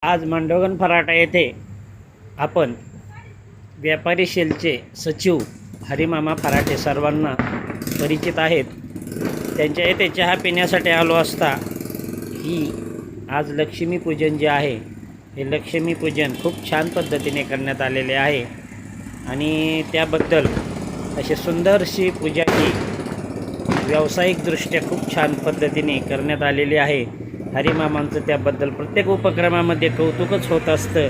आज मांडवगण फराटा येथे आपण व्यापारी सेलचे सचिव हरिमामा फराटे सर्वांना परिचित आहेत. त्यांच्या येथे चहा पिण्यासाठी आलो असता ही आज लक्ष्मीपूजन जे आहे हे लक्ष्मीपूजन खूप छान पद्धतीने करण्यात आलेले आहे आणि त्याबद्दल अशी सुंदरशी पूजा ही व्यावसायिकदृष्ट्या खूप छान पद्धतीने करण्यात आलेली आहे. हरिमामांचं त्याबद्दल प्रत्येक उपक्रमामध्ये कौतुकच होत असतं.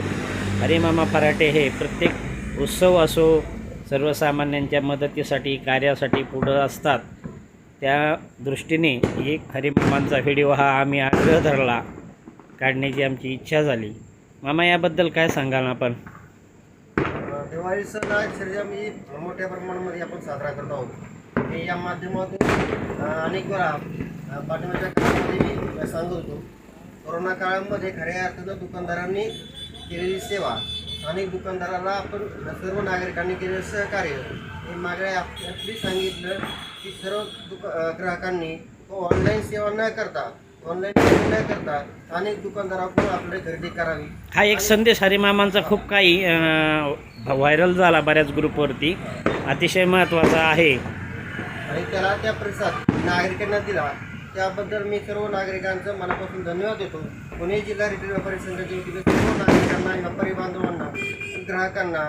हरिमामा फराटे हे प्रत्येक उत्सव असो सर्वसामान्यांच्या मदतीसाठी कार्यासाठी पुढं असतात. त्या दृष्टीने एक हरिमामांचा व्हिडिओ हा आम्ही आग्रह धरला काढण्याची आमची इच्छा झाली. मामा याबद्दल काय सांगाल आपण? दिवाळी सण अक्षरशः मी मोठ्या प्रमाणामध्ये आपण साजरा करत आहोत. मी या माध्यमातून अनेक वेळा पाठिंबाच्या काळामध्ये मी सांगत होतो. कोरोना काळामध्ये खऱ्या अर्थानं दुकानदारांनी केलेली सेवा, अनेक दुकानदाराला आपण सर्व नागरिकांनी केलेलं सहकार्य हे मागण्या आपली सांगितलं की सर्व ग्राहकांनी ऑनलाईन सेवा न करता अनेक दुकानदाराकडून आपली खरेदी करावी. हा एक संदेश हरिमामांचा खूप काही व्हायरल झाला बऱ्याच ग्रुपवरती, अतिशय महत्त्वाचा आहे आणि त्याला त्या प्रतिसाद नागरिकांना दिला. त्याबद्दल मी सर्व नागरिकांचं मनापासून धन्यवाद देतो. पुणे जिल्हा रिटेल व्यापारी संघाच्या वतीने सर्व नागरिकांना, व्यापारी बांधवांना, ग्राहकांना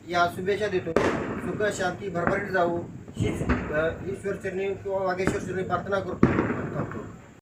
या शुभेच्छा देतो. सुख शांती भरभराट जाऊ हीच ईश्वरचरणी किंवा वागेश्वर चरणी प्रार्थना करतो.